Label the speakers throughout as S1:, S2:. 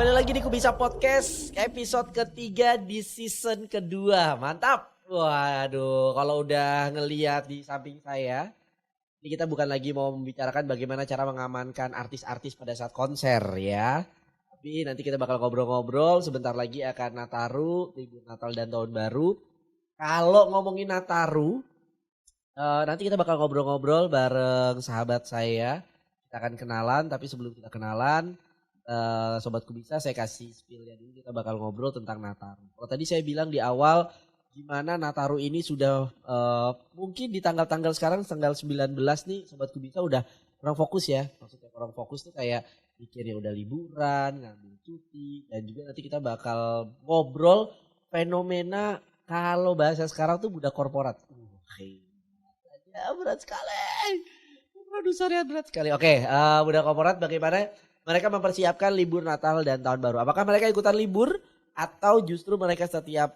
S1: Kembali lagi di Kubisa Podcast episode ketiga di season kedua. Mantap. Waduh, kalau udah ngeliat di samping saya, ini kita bukan lagi mau membicarakan bagaimana cara mengamankan artis-artis pada saat konser ya. Tapi nanti kita bakal ngobrol-ngobrol, sebentar lagi akan Nataru, libur Natal dan Tahun Baru. Kalau ngomongin Nataru, nanti kita bakal ngobrol-ngobrol bareng sahabat saya. Kita akan kenalan, tapi sebelum kita kenalan, Sobat Kubisa saya kasih spill-nya dulu, kita bakal ngobrol tentang Nataru. Kalau tadi saya bilang di awal gimana Nataru ini sudah mungkin di tanggal-tanggal sekarang tanggal 19 nih Sobat Kubisa udah kurang fokus ya. Maksudnya kurang fokus tuh kayak mikirnya udah liburan, ngambil cuti, dan juga nanti kita bakal ngobrol fenomena kalau bahasa sekarang tuh budak korporat. Berat sekali. Produsernya berat sekali. Oke, budak korporat bagaimana mereka mempersiapkan libur Natal dan Tahun Baru? Apakah mereka ikutan libur atau justru mereka tetap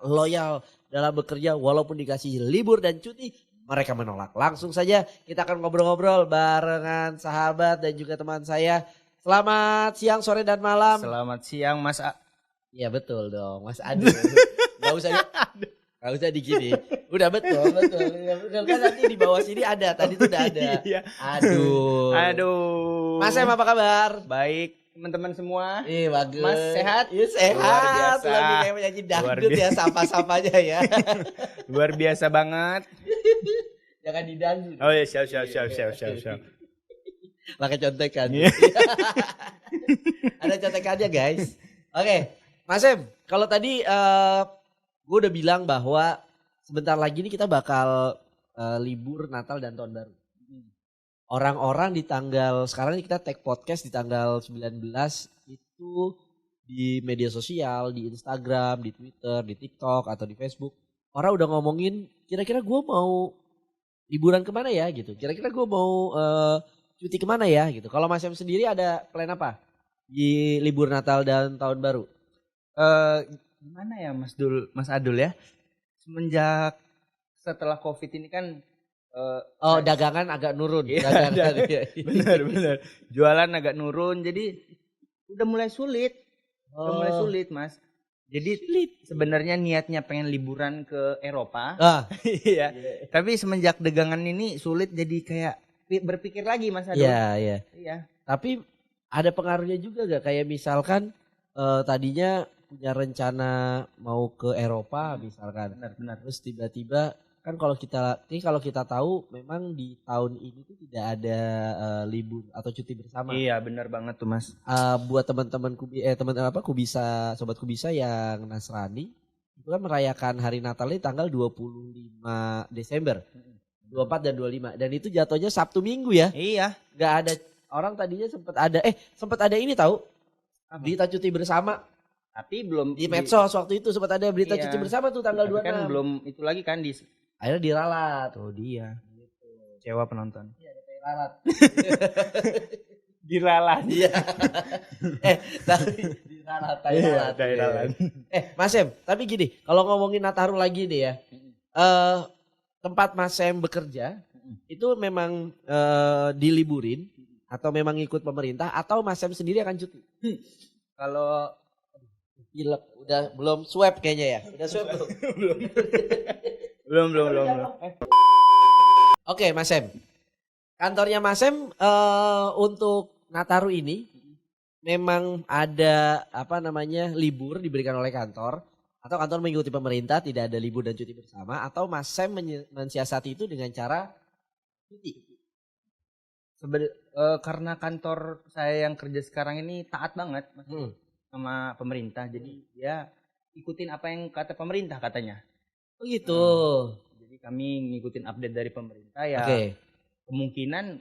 S1: loyal dalam bekerja walaupun dikasih libur dan cuti mereka menolak? Langsung saja kita akan ngobrol-ngobrol barengan sahabat dan juga teman saya. Selamat siang, sore dan malam.
S2: Selamat siang Mas A.
S1: Iya betul dong Mas Adi. Gak usah digini. Udah betul. Kan nanti di bawah sini ada, tadi tuh udah ada. Aduh. Mas Em apa kabar?
S2: Baik teman-teman semua.
S1: Bagus.
S2: Mas sehat?
S1: Iya sehat.
S2: Luar biasa.
S1: Lagi kayak penyanyi dangdut ya, sapa-sapanya ya.
S2: Luar biasa banget.
S1: Jangan didangdut.
S2: Oh ya siap.
S1: Pakai contekan. Ada contekannya guys. Oke, Mas Em, kalau tadi gue udah bilang bahwa sebentar lagi nih kita bakal libur Natal dan Tahun Baru. Orang-orang di tanggal, sekarang ini kita take podcast di tanggal 19 itu di media sosial, di Instagram, di Twitter, di TikTok atau di Facebook. Orang udah ngomongin kira-kira gue mau liburan kemana ya gitu. Kira-kira gue mau cuti kemana ya gitu. Kalau Mas Em sendiri ada plan apa di libur Natal dan Tahun Baru?
S2: Gimana ya Mas Adul ya? Semenjak setelah Covid ini kan
S1: dagangan agak nurun.
S2: Iya, benar. Jualan agak nurun, jadi udah mulai sulit. Mas. Jadi sebenarnya niatnya pengen liburan ke Eropa. Iya. Tapi semenjak dagangan ini sulit, jadi kayak berpikir lagi Mas Adul.
S1: Iya. Tapi ada pengaruhnya juga gak? Kayak misalkan tadinya punya rencana mau ke Eropa misalkan.
S2: Benar.
S1: Terus tiba-tiba kan kalau kita tahu memang di tahun ini tuh tidak ada libur atau cuti bersama.
S2: Iya, benar banget tuh Mas.
S1: Buat teman-teman Kubisa, sobat Kubisa yang Nasrani itu kan merayakan hari Natal ini tanggal 25 Desember. 24 dan 25 dan itu jatuhnya Sabtu Minggu ya.
S2: Iya.
S1: Gak ada, orang tadinya sempat ada ini tahu. Berita cuti bersama.
S2: Tapi belum
S1: di medsos waktu itu sempat ada berita cuti bersama tuh tanggal 26.
S2: Kan belum itu lagi kan
S1: akhirnya diralat.
S2: Oh dia. Gitu. Kecewa penonton.
S1: Iya, diralat.
S2: Diralat.
S1: Iya. Tapi diralat. Mas Em, tapi gini, kalau ngomongin Nataru lagi nih ya. Tempat Mas Em bekerja itu memang diliburin atau memang ikut pemerintah atau Mas Em sendiri akan cuti?
S2: Kalau
S1: udah belum swab kayaknya ya. Udah swab belum. belum. Oke, Mas Em. Kantornya Mas Em untuk Nataru ini memang ada libur diberikan oleh kantor atau kantor mengikuti pemerintah, tidak ada libur dan cuti bersama, atau Mas Em mensiasati itu dengan cara cuti?
S2: Karena kantor saya yang kerja sekarang ini taat banget Mas, sama pemerintah, jadi dia ikutin apa yang kata pemerintah katanya.
S1: Oh gitu.
S2: Jadi kami ngikutin update dari pemerintah ya. Kemungkinan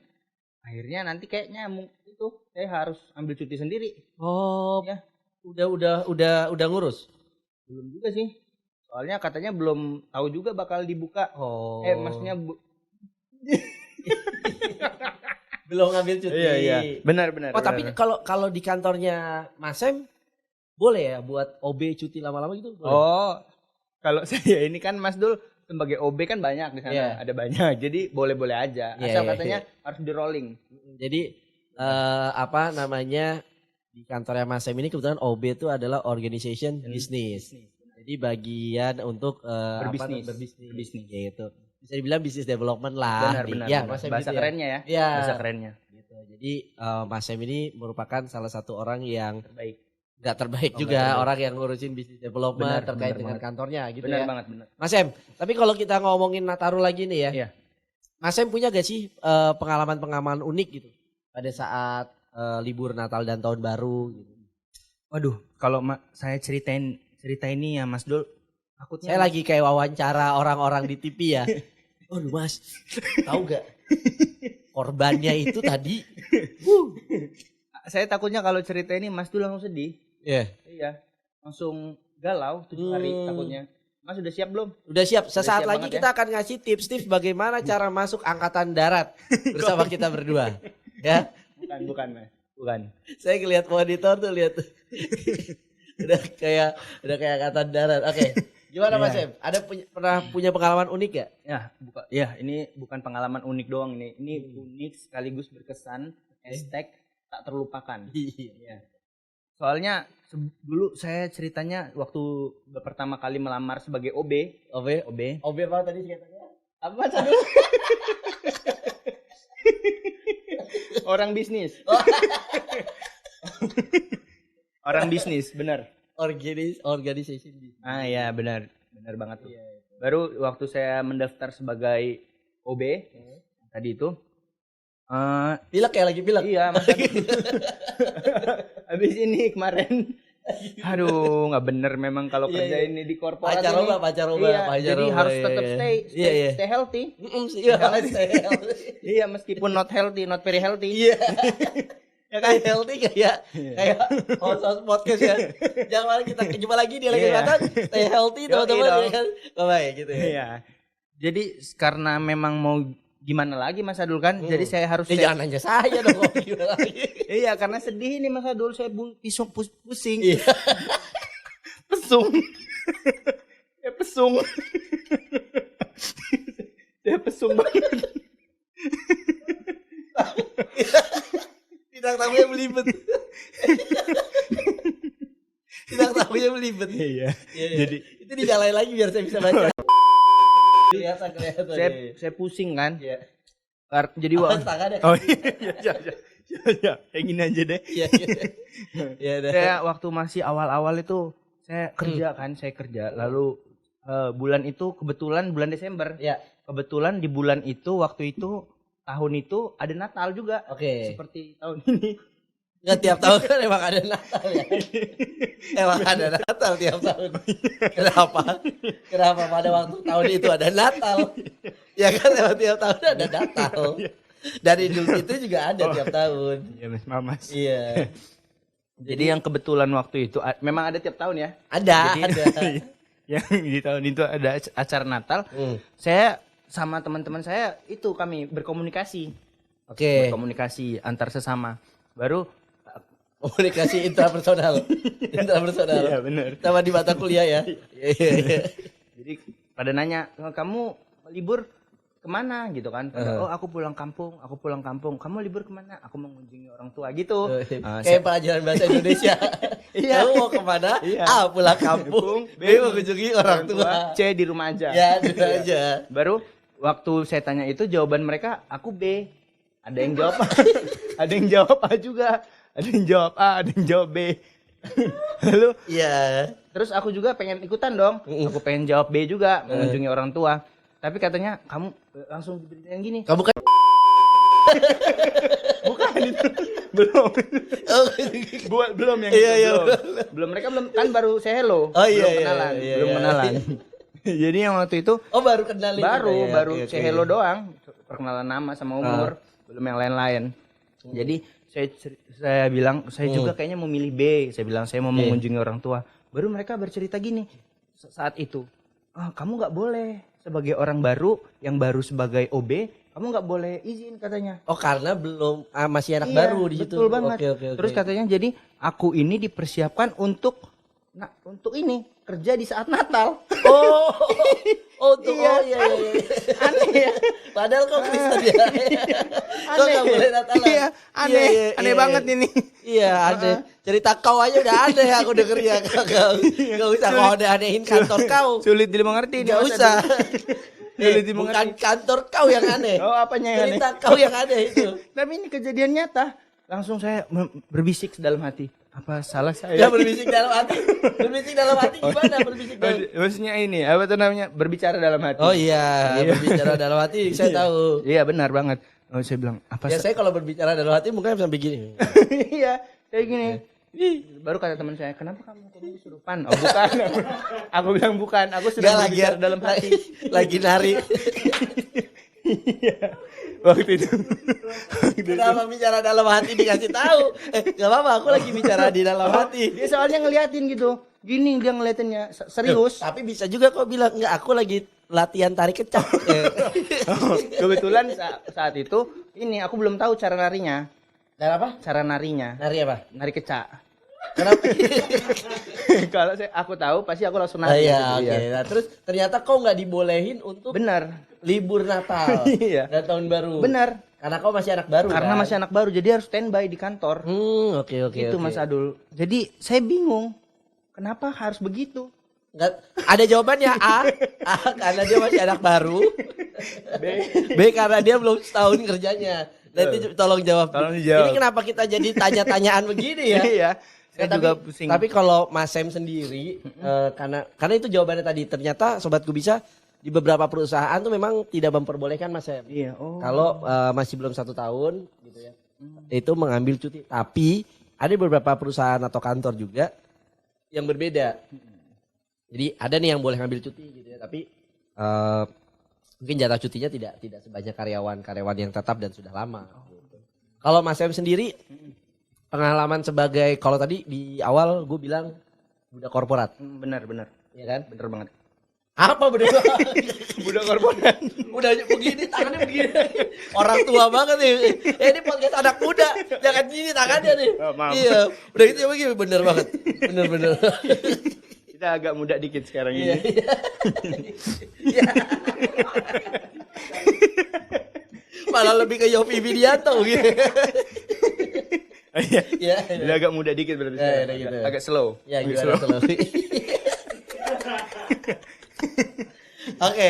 S2: akhirnya nanti kayaknya itu saya harus ambil cuti sendiri.
S1: Oh ya. Udah ngurus?
S2: Belum juga sih. Soalnya katanya belum tahu juga bakal dibuka. Maksudnya
S1: belum ngambil cuti.
S2: Iya. Benar.
S1: Tapi kalau di kantornya Mas Em boleh ya buat OB cuti lama-lama gitu? Boleh?
S2: Kalau saya ini kan Mas Dul sebagai OB kan banyak di sana, ada banyak. Jadi boleh-boleh aja. Asal katanya harus di rolling.
S1: Jadi di kantornya Mas Sam ini kebetulan OB itu adalah organization business. Jadi bagian untuk berbisnis gitu. Bisa dibilang business development lah.
S2: Benar.
S1: Ya, Mas Sam
S2: bahasa
S1: gitu
S2: kerennya ya.
S1: Ya.
S2: Bahasa kerennya.
S1: Gitu. Jadi Mas Sam ini merupakan salah satu orang yang
S2: Terbaik.
S1: Gak terbaik juga orang yang ngurusin business development terkait dengan kantornya gitu
S2: benar
S1: ya.
S2: Benar banget.
S1: Mas Sam, tapi kalau kita ngomongin Nataru lagi nih ya.
S2: Iya.
S1: Mas Sam punya gak sih pengalaman-pengalaman unik gitu pada saat libur Natal dan Tahun Baru gitu?
S2: Waduh, kalau saya cerita ini ya Mas Dul, takutnya
S1: saya lagi kayak wawancara orang-orang di TV ya. Waduh Mas, tahu gak korbannya itu tadi?
S2: Saya takutnya kalau cerita ini Mas Dul langsung sedih. Iya, langsung galau 7 hari takutnya. Mas udah siap belum?
S1: Udah siap. Sesaat
S2: siap
S1: lagi kita akan ngasih tips bagaimana cara masuk angkatan darat bersama kita berdua. Ya.
S2: Bukan Mas. Bukan.
S1: Saya ngeliat monitor tuh lihat udah kayak angkatan darat. Oke. Gimana Mas Sam? Ada pernah punya pengalaman unik gak?
S2: Ya, ini bukan pengalaman unik doang ini. Ini unik sekaligus berkesan. Hashtag tak terlupakan. Iya. Soalnya dulu saya ceritanya waktu pertama kali melamar sebagai OB
S1: apa tadi ceritanya?
S2: Apa tadi? Orang bisnis. Orang bisnis, benar.
S1: Organization business.
S2: Ya benar banget tuh. Baru waktu saya mendaftar sebagai OB tadi itu.
S1: Pilek ya lagi pilek.
S2: Iya, Mas. Habis ini kemarin. Aduh, nggak bener memang kalau kerja ini di korporat ini.
S1: Pacar ubah.
S2: Jadi harus tetap stay healthy. Iya, meskipun not very healthy.
S1: Iya. Ya kan healthy kayak host podcast ya. Jangan kita jumpa lagi di lagi datang stay healthy teman-teman ya kan. Baik gitu ya.
S2: Iya. Jadi karena memang mau gimana lagi Mas Adul kan, jadi saya harus
S1: jangan nanya saya dong gimana lagi.
S2: Iya, karena sedih ini Mas Adul, saya pusing.
S1: Iya.
S2: Pesung. Saya pesung banget.
S1: Tidak tamunya belibet.
S2: Iya. Jadi
S1: itu dinyalain lagi biar saya bisa baca. Kelihatan.
S2: Saya pusing kan.
S1: Iya.
S2: Jadi iya. Kayak gini aja deh.
S1: Iya.
S2: Saya waktu masih awal-awal itu saya kerja. Lalu bulan itu kebetulan bulan Desember.
S1: Iya.
S2: Kebetulan di bulan itu waktu itu tahun itu ada Natal juga.
S1: Oke.
S2: Seperti tahun ini.
S1: Nggak tiap tahun kan emang ada Natal ya. Emang ada Natal tiap tahun. Kenapa pada waktu tahun itu ada Natal? Ya kan emang tiap tahun ada Natal. Dan Idul Fitri juga ada tiap tahun.
S2: Iya Mas.
S1: Iya.
S2: Jadi yang kebetulan waktu itu memang ada tiap tahun ya.
S1: Ada.
S2: Yang di tahun itu ada acara Natal. Saya sama teman-teman saya itu kami berkomunikasi.
S1: Oke.
S2: Berkomunikasi antar sesama. Baru
S1: komunikasi intrapersonal.
S2: Iya benar.
S1: Sama di mata kuliah ya. Iya.
S2: Jadi pada nanya, kamu libur kemana gitu kan? Oh aku pulang kampung. Kamu libur kemana? Aku mengunjungi orang tua gitu.
S1: Kayak pelajaran bahasa Indonesia.
S2: Iya.
S1: Kamu mau kemana?
S2: Iya.
S1: A pulang kampung. B mengunjungi orang tua.
S2: C di rumah aja.
S1: Ya di rumah aja.
S2: Baru waktu saya tanya itu jawaban mereka aku B. Ada yang jawab ada yang jawab A juga. Ada yang jawab A, ada yang jawab B. Lalu terus aku juga pengen ikutan dong. Aku pengen jawab B juga, mengunjungi orang tua. Tapi katanya kamu langsung diberitain gini.
S1: Kamu kan
S2: bukan itu. Belum. Belum yang itu. Belum mereka belum kan baru saya hello. Belum kenalan. Jadi yang waktu itu
S1: baru kenalin.
S2: Baru saya hello doang. Perkenalan nama sama umur, belum yang lain-lain. Jadi saya bilang saya juga kayaknya mau milih B. Saya bilang saya mau mengunjungi orang tua. Baru mereka bercerita gini saat itu. Kamu nggak boleh sebagai orang baru yang baru sebagai OB, kamu nggak boleh izin katanya.
S1: Karena belum masih anak baru di situ.
S2: Betul banget.
S1: Oke.
S2: Terus katanya jadi aku ini dipersiapkan untuk Nah, untuk ini kerja di saat Natal.
S1: Oh, untuk
S2: Iya,
S1: oh iya.
S2: Aneh ya.
S1: Padahal kok Kristen ya. Kok nggak boleh Natalan?
S2: Iya, aneh.
S1: Iya,
S2: Aneh
S1: iya.
S2: banget ini.
S1: Iya, aneh. Cerita kau aja udah aneh aku dengernya. Gak usah kau aneh-anehin kantor kau.
S2: Sulit dimengerti.
S1: Gak usah.
S2: Sulit
S1: Bukan
S2: dimengerti.
S1: kantor kau yang aneh.
S2: Oh, apanya yang aneh?
S1: Cerita kau yang aneh itu.
S2: Tapi ini kejadian nyata. Langsung saya berbisik dalam hati. Apa salah saya?
S1: Ya berbisik dalam hati. Berbisik dalam hati gimana berbisik dalam?
S2: Maksudnya ini, apa tuh namanya? Berbicara dalam hati.
S1: Oh iya, berbicara dalam hati saya tahu.
S2: Iya, benar banget. Oh, saya bilang, apa
S1: Ya saya kalau berbicara dalam hati mungkin sampai gini.
S2: Iya, kayak gini. Baru kata teman saya, kenapa kamu kesurupan? Oh, bukan. Aku bilang bukan, aku sudah berbicara dalam hati.
S1: Lagi nari.
S2: Waktu itu.
S1: Kenapa bicara dalam hati dikasih tahu? Gak apa-apa, aku lagi bicara di dalam hati.
S2: Dia soalnya ngeliatin gitu. Gini dia ngeliatinnya serius.
S1: Tapi bisa juga kok bilang enggak, aku lagi latihan tarik kecak.
S2: Kebetulan saat itu ini aku belum tahu cara narinya.
S1: Dan apa?
S2: Cara narinya.
S1: Nari apa?
S2: Nari kecak.
S1: Kenapa?
S2: Kalau aku tahu pasti aku langsung nari.
S1: Iya, oke. Nah, terus ternyata kau nggak dibolehin untuk
S2: Benar.
S1: libur Natal
S2: Iya.
S1: dan tahun baru.
S2: Benar.
S1: Karena kau masih anak baru.
S2: Karena
S1: kan?
S2: masih anak baru jadi harus standby di kantor.
S1: Oke.
S2: Itu Mas Adul. Jadi saya bingung. Kenapa harus begitu?
S1: Nggak, ada jawabannya A karena dia masih anak baru. B karena dia belum setahun kerjanya. Nanti tolong jawab.
S2: Tolong dijawab.
S1: Ini kenapa kita jadi tanya-tanyaan begini ya?
S2: Iya. Saya juga pusing.
S1: Tapi kalau Mas Sam sendiri karena itu jawabannya tadi, ternyata sobatku bisa di beberapa perusahaan tuh memang tidak memperbolehkan Mas Sam.
S2: Iya. Oh.
S1: Kalau masih belum 1 tahun gitu ya. Itu mengambil cuti. Tapi ada beberapa perusahaan atau kantor juga yang berbeda. Jadi ada nih yang boleh ngambil cuti gitu ya, tapi mungkin jatah cutinya tidak sebanyak karyawan yang tetap dan sudah lama. Gitu. Kalau Mas Sam sendiri pengalaman sebagai, kalau tadi di awal gue bilang budak korporat,
S2: Benar.
S1: ya kan?
S2: Benar banget.
S1: Apa budak?
S2: Budak korporat.
S1: Udah begini tangannya begini. Orang tua banget nih. Ini podcast anak muda, jangan gini tangannya nih.
S2: Oh, maaf.
S1: Iya, udah gitu ya begini, bener banget, bener.
S2: Kita agak muda dikit sekarang ini.
S1: Iya. Malah lebih ke Yovie Widianto gitu.
S2: Iya.
S1: Iya.
S2: Udah agak muda dikit berarti.
S1: Ya,
S2: sekarang.
S1: gitu.
S2: Agak slow.
S1: Ya
S2: Agak
S1: gimana slow. Oke.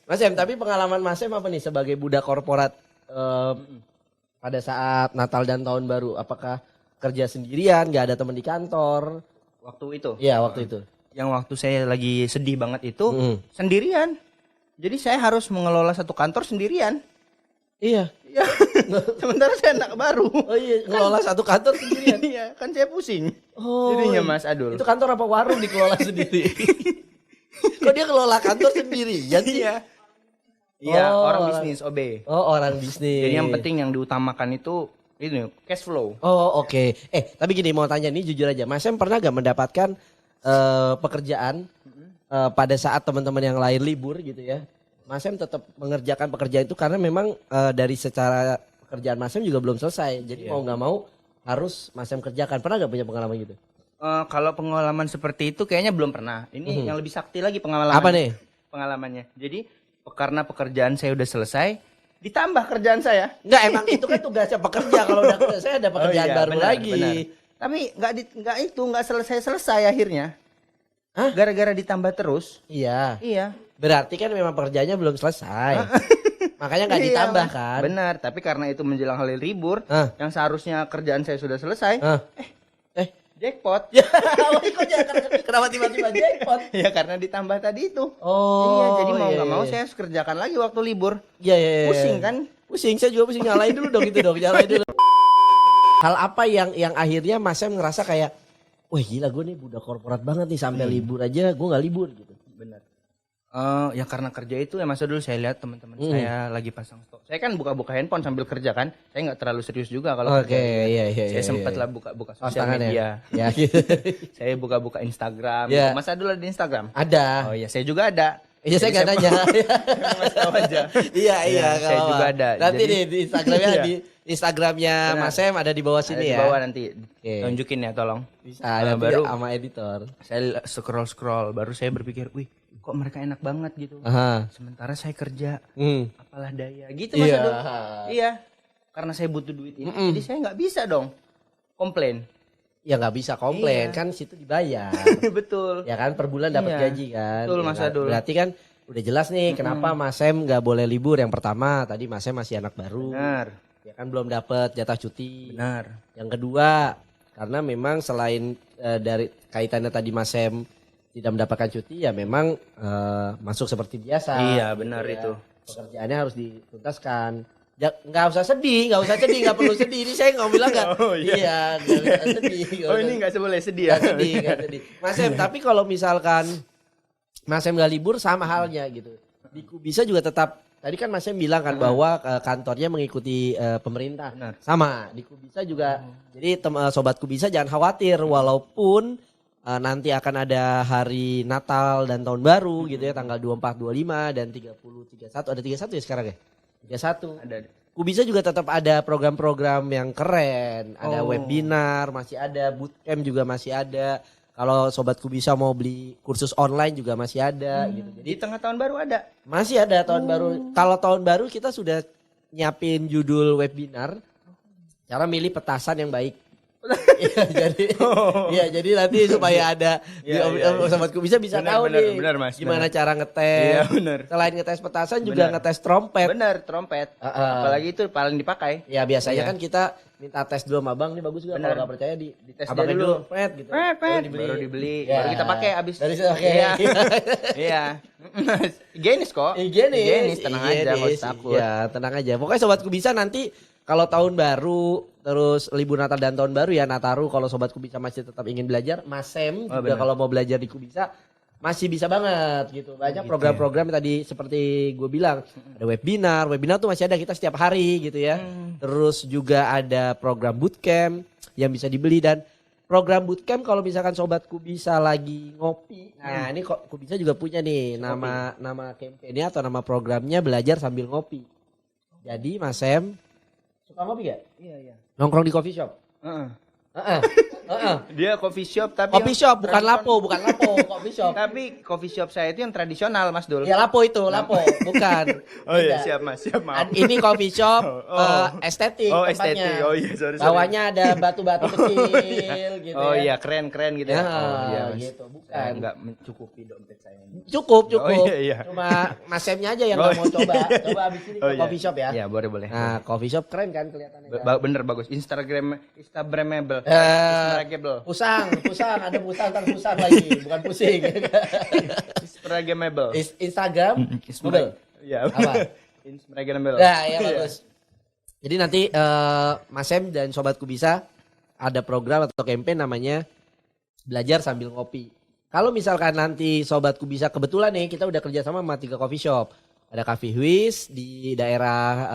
S1: Mas Em, tapi pengalaman Mas Em apa nih sebagai budak korporat pada saat Natal dan Tahun Baru? Apakah kerja sendirian, gak ada teman di kantor?
S2: Waktu itu.
S1: Iya, waktu itu.
S2: Yang waktu saya lagi sedih banget itu sendirian. Jadi saya harus mengelola satu kantor sendirian.
S1: Iya.
S2: Iya. Sementara saya anak baru.
S1: Oh iya, ngelola satu kantor sendirian.
S2: Iya, kan saya pusing.
S1: Oh.
S2: Jadinya Mas Adul.
S1: Itu kantor apa warung dikelola sendiri? Kok dia kelola kantor sendirian sih?
S2: Iya,
S1: Oh,
S2: orang bisnis OB.
S1: Oh, orang bisnis.
S2: Jadi yang penting yang diutamakan itu cash flow.
S1: Oh, oke. Tapi gini, mau tanya nih jujur aja. Mas Em pernah gak mendapatkan pekerjaan pada saat teman-teman yang lain libur gitu ya? Mas Em tetap mengerjakan pekerjaan itu karena memang dari secara pekerjaan Mas Em juga belum selesai. Jadi mau nggak mau harus Mas Em kerjakan. Pernah gak punya pengalaman gitu?
S2: Kalau pengalaman seperti itu kayaknya belum pernah. Ini yang lebih sakti lagi pengalaman.
S1: Apa nih?
S2: Pengalamannya. Jadi karena pekerjaan saya udah selesai, ditambah kerjaan saya.
S1: Enggak, emang itu kan tugasnya pekerja. Kalau udah selesai ada pekerjaan baru
S2: benar,
S1: lagi.
S2: benar. Tapi nggak selesai akhirnya.
S1: Hah?
S2: Gara-gara ditambah terus.
S1: Iya.
S2: Iya.
S1: Berarti kan memang pekerjaannya belum selesai. Makanya nggak
S2: Iya,
S1: ditambah kan?
S2: Benar, tapi karena itu menjelang hari libur, yang seharusnya kerjaan saya sudah selesai, jackpot.
S1: Ya, kok kenapa tiba-tiba jackpot?
S2: Ya karena ditambah tadi itu.
S1: Oh.
S2: Iya, jadi mau
S1: iya,
S2: nggak mau
S1: iya.
S2: saya harus kerjakan lagi waktu libur.
S1: Iya.
S2: Pusing kan?
S1: Pusing, saya juga pusing. Nyalain dulu dong gitu dong, nyalain dulu. Hal apa yang akhirnya Mas Em ngerasa kayak, wah gila gue nih budak korporat banget nih, sampai libur aja gue nggak libur gitu.
S2: Benar. Ya karena kerja itu ya masa dulu saya lihat teman-teman saya lagi pasang stok. Saya kan buka-buka handphone sambil kerja kan. Saya nggak terlalu serius juga kalau
S1: Oke, iya.
S2: Saya sempat lah buka-buka sosial
S1: Tangan
S2: media.
S1: Ya gitu.
S2: Saya buka-buka Instagram.
S1: Ya.
S2: Mas Adul ada di Instagram?
S1: Ada.
S2: Oh iya, saya juga ada.
S1: Iya saya nggak nanya.
S2: Mas tahu aja.
S1: Iya
S2: Ya,
S1: nggak
S2: saya
S1: apa-apa.
S2: juga ada.
S1: Nanti
S2: Jadi-
S1: nih di Instagramnya
S2: Iya.
S1: di Instagramnya
S2: Benar.
S1: Mas Sem ada di bawah
S2: Ada
S1: sini
S2: di
S1: ya.
S2: bawah nanti.
S1: Oke.
S2: Tunjukin ya tolong.
S1: Bisa
S2: Nah,
S1: nanti
S2: baru-
S1: sama editor.
S2: Saya scroll baru saya berpikir, wih kok mereka enak banget gitu.
S1: Aha.
S2: Sementara saya kerja, apalah daya gitu Mas
S1: Iya.
S2: Adul. Iya. Karena saya butuh duit ini, jadi saya nggak bisa dong komplain.
S1: Ya nggak bisa komplain
S2: Iya.
S1: kan situ dibayar.
S2: Betul.
S1: Ya kan per bulan dapat
S2: Iya.
S1: gaji kan.
S2: Betul,
S1: Ya
S2: Mas
S1: kan?
S2: Adul.
S1: Berarti kan udah jelas nih kenapa Mas Sem nggak boleh libur. Yang pertama tadi Mas Sem masih anak baru.
S2: Benar.
S1: Ya kan belum dapat jatah cuti.
S2: Benar.
S1: Yang kedua karena memang selain dari kaitannya tadi Mas Sem tidak mendapatkan cuti ya memang masuk seperti biasa.
S2: Iya, benar
S1: ya.
S2: itu.
S1: Pekerjaannya harus dituntaskan. Ya, nggak usah sedih, nggak perlu sedih. Ini saya nggak bilang nggak.
S2: Oh, iya.
S1: Nggak usah sedih.
S2: Oh ini nggak boleh sedih ya?
S1: Nggak sedih, nggak sedih. Mas Sem, tapi kalau misalkan Mas Sem nggak libur sama halnya gitu. Di Kubisa juga tetap. Tadi kan Mas Sem bilang kan bahwa kantornya mengikuti pemerintah.
S2: Benar.
S1: Sama di Kubisa juga. Jadi sobat Kubisa jangan khawatir walaupun nanti akan ada hari Natal dan Tahun Baru gitu ya tanggal 24, 25 dan 30, 31. Ada 31 ya sekarang ya? 31.
S2: Ada.
S1: Kubisa juga tetap ada program-program yang keren. Ada
S2: Oh.
S1: webinar masih ada, bootcamp juga masih ada. Kalau sobat Kubisa mau beli kursus online juga masih ada gitu. Jadi
S2: Di tengah tahun baru ada.
S1: masih ada tahun baru. Kalau tahun baru kita sudah nyiapin judul webinar. Cara milih petasan yang baik. Iya jadi iya jadi nanti supaya ada
S2: Iya, iya, iya.
S1: sobat Kubisa bisa
S2: Benar,
S1: tahu
S2: benar,
S1: nih
S2: benar, Mas,
S1: gimana
S2: benar.
S1: cara ngetes.
S2: Iya, benar.
S1: Selain ngetes petasan juga
S2: Benar.
S1: ngetes trompet.
S2: Benar, trompet. Apalagi itu paling dipakai.
S1: Ya biasanya
S2: Iya.
S1: kan kita minta tes dulu sama abang nih bagus gak?
S2: Benar.
S1: Kalau nggak percaya
S2: Dites
S1: abangnya
S2: dulu.
S1: dulu pet gitu.
S2: Pet. Baru dibeli. Baru kita pakai abis.
S1: Dari situ oke.
S2: Iya. Iya. Higienis kok.
S1: Higienis,
S2: tenang aja, nggak usah takut.
S1: Ya tenang aja. Pokoknya sobatku bisa nanti kalau tahun baru terus libur Natal dan tahun baru ya Nataru kalau sobatku bisa masih tetap ingin belajar, Mas Sem juga
S2: benar.
S1: kalau mau belajar di Kubisa masih bisa banget gitu. Banyak
S2: Gitu
S1: program-program yang tadi seperti gue bilang ada webinar tuh masih ada kita setiap hari gitu ya. Terus juga ada program bootcamp yang bisa dibeli dan program bootcamp kalau misalkan sobatku bisa lagi ngopi. Nah, ini kok Kubisa juga punya nih nama campaign-nya atau nama programnya belajar sambil ngopi. Jadi Mas Sem suka ngopi gak?
S2: Iya.
S1: Nongkrong di coffee shop.
S2: Heeh.
S1: Heeh. Heeh.
S2: Dia coffee shop tapi
S1: Coffee
S2: yang
S1: shop bukan lapo, coffee shop.
S2: Tapi coffee shop saya itu yang tradisional, Mas Dul.
S1: Ya lapo itu, bukan.
S2: Oh iya,
S1: Beda.
S2: siap Mas, siap maaf.
S1: Ini coffee shop
S2: Oh.
S1: estetik
S2: Oh,
S1: tempatnya.
S2: estetik. Oh iya, sorry.
S1: Bawahnya ada batu-batu kecil gitu
S2: Oh
S1: ya.
S2: iya, keren gitu
S1: Ya,
S2: ya. Oh iya, Mas.
S1: gitu, bukan.
S2: Saya enggak mencukupi dompet saya ini.
S1: Cukup.
S2: Oh, iya.
S1: Cuma Mas Semnya aja yang
S2: Oh,
S1: nggak mau coba.
S2: iya.
S1: Coba abis ini ke
S2: Oh, iya.
S1: coffee shop ya.
S2: Iya, boleh.
S1: Nah, coffee shop keren kan kelihatannya. kan?
S2: Bener bagus. Instagramable.
S1: Eh, pusang, ada pusang lagi, bukan pusing.
S2: Instagramable.
S1: Instagram, Google.
S2: Iya.
S1: Apa?
S2: Instagramable.
S1: Nah, ya bagus. Jadi nanti Mas Sem dan sobatku bisa ada program atau campaign namanya belajar sambil ngopi. Kalau misalkan nanti sobatku bisa kebetulan nih kita udah kerja sama 3 coffee shop. Ada Cafe Huis di daerah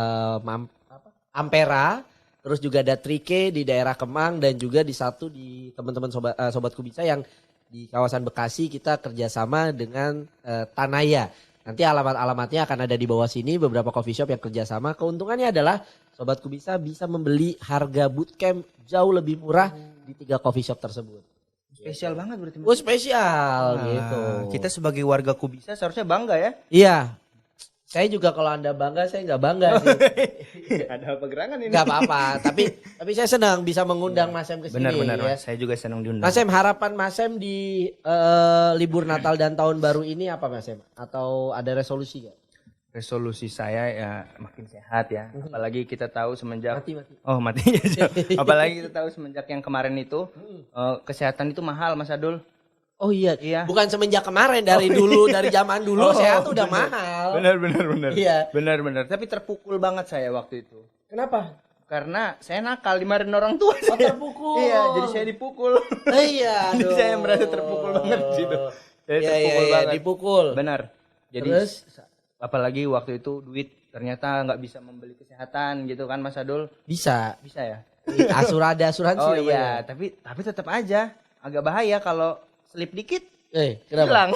S1: Ampera, terus juga ada Trike di daerah Kemang dan juga di satu di teman-teman sobatku bisa yang di kawasan Bekasi kita kerjasama dengan Tanaya. Nanti alamat-alamatnya akan ada di bawah sini beberapa coffee shop yang kerjasama. Keuntungannya adalah sobatku bisa membeli harga bootcamp jauh lebih murah di 3 coffee shop tersebut.
S2: Spesial banget berarti.
S1: Oh spesial
S2: Nah,
S1: gitu.
S2: Kita sebagai warga Kubisa seharusnya bangga ya.
S1: Iya. Saya juga kalau Anda bangga, saya nggak bangga sih.
S2: Ada apa gerangan ini?
S1: Nggak apa-apa. Tapi saya senang bisa mengundang Mas Sem ke sini.
S2: Benar,
S1: ya.
S2: Mas. Saya juga senang diundang.
S1: Mas Sem, harapan Mas Sem di libur Natal dan Tahun Baru ini apa Mas Sem? Atau ada resolusi nggak?
S2: Resolusi saya ya makin sehat ya. Apalagi kita tahu semenjak
S1: Mati.
S2: Oh mati. Apalagi kita tahu semenjak yang kemarin itu kesehatan itu mahal Mas Adul.
S1: Oh iya.
S2: Iya.
S1: Bukan semenjak kemarin dari dulu dari zaman dulu
S2: Oh,
S1: sehat udah
S2: bener.
S1: mahal.
S2: Benar.
S1: Iya.
S2: Benar. Tapi terpukul banget saya waktu itu.
S1: Kenapa?
S2: Karena saya nakal dimarahin orang tua.
S1: Oh terpukul.
S2: Iya, jadi saya dipukul.
S1: Iya.
S2: Jadi
S1: aduh.
S2: saya merasa terpukul banget gitu. Saya
S1: Iya,
S2: terpukul
S1: iya,
S2: banget.
S1: dipukul.
S2: Benar. Jadi
S1: Terus?
S2: apalagi waktu itu duit ternyata nggak bisa membeli kesehatan gitu kan Mas Adul.
S1: Bisa.
S2: Bisa ya?
S1: Ada asuransi
S2: Oh
S1: namanya.
S2: iya, tapi tetap aja agak bahaya kalau selip dikit
S1: Kenapa?
S2: Hilang.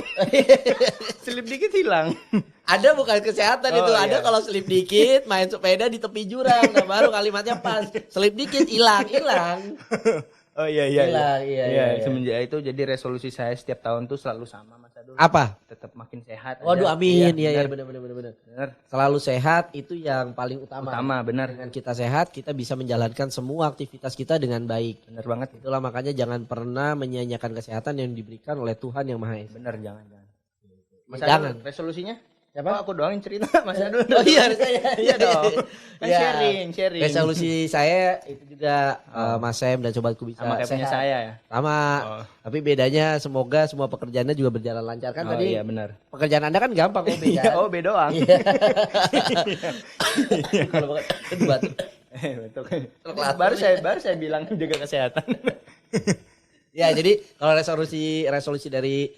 S2: Selip dikit hilang.
S1: Ada bukan kesehatan
S2: Oh,
S1: itu, ada
S2: iya.
S1: kalau selip dikit main sepeda di tepi jurang, nah baru kalimatnya pas. Selip dikit hilang.
S2: Oh iya
S1: Hilang, iya.
S2: Semenjak itu jadi resolusi saya setiap tahun tuh selalu sama Mas Adul.
S1: Apa?
S2: Tetap makin sehat.
S1: Waduh,
S2: aja.
S1: amin. Iya,
S2: benar.
S1: benar.
S2: Benar.
S1: Selalu sehat itu yang paling utama.
S2: Benar.
S1: Dengan kita sehat, kita bisa menjalankan semua aktivitas kita dengan baik.
S2: Benar banget.
S1: Itulah makanya jangan pernah menyia-nyiakan kesehatan yang diberikan oleh Tuhan Yang Maha Esa.
S2: Benar, jangan. Mas
S1: Jangan.
S2: Adul, resolusinya?
S1: Siapa?
S2: Oh, aku doang yang cerita Mas Adul.
S1: Oh iya, saya.
S2: Iya dong. Kan
S1: Ya.
S2: sharing.
S1: Resolusi saya itu juga Mas Sam dan sobatku bisa
S2: Sama kayak punya
S1: sehat.
S2: saya ya.
S1: Sama.
S2: Oh.
S1: Tapi bedanya semoga semua pekerjaannya juga berjalan lancar kan
S2: Oh
S1: tadi.
S2: iya benar.
S1: Pekerjaan Anda kan gampang OB
S2: Iya,
S1: kan.
S2: OB doang.
S1: Kalau itu batu.
S2: Betul.
S1: Terkelat.
S2: Baru saya bilang jaga kesehatan.
S1: Ya, jadi kalau resolusi dari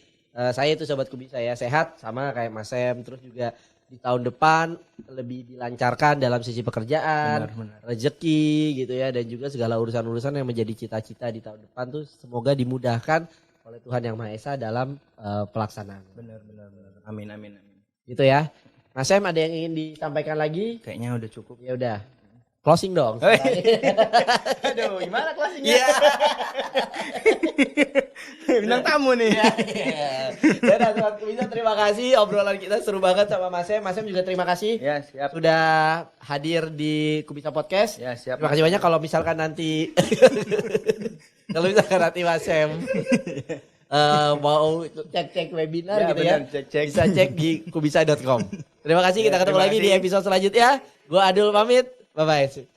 S1: saya itu sobatku bisa ya sehat sama kayak Mas Sam, terus juga di tahun depan lebih dilancarkan dalam sisi pekerjaan,
S2: Benar.
S1: rezeki gitu ya, dan juga segala urusan-urusan yang menjadi cita-cita di tahun depan tuh semoga dimudahkan oleh Tuhan Yang Maha Esa dalam pelaksanaan.
S2: Benar. Amin.
S1: Gitu ya. Mas Sam, ada yang ingin disampaikan lagi?
S2: Kayaknya udah cukup.
S1: Ya udah. Closing dong.
S2: Aduh, gimana closingnya? Bintang tamu nih.
S1: Dan sobat bisa terima kasih obrolan kita seru banget sama Mas Sam. Mas Sam juga terima kasih
S2: Ya, siap.
S1: sudah hadir di Kubisa Podcast.
S2: Ya, siap.
S1: Terima kasih banyak kalau misalkan nanti Mas Sam mau cek webinar
S2: Ya,
S1: gitu
S2: benar,
S1: ya.
S2: cek.
S1: Bisa cek di kubisa.com. Terima kasih, kita
S2: Ya,
S1: ketemu
S2: terima
S1: lagi di
S2: kasih.
S1: episode selanjutnya. Gua Adul pamit. Bye bye.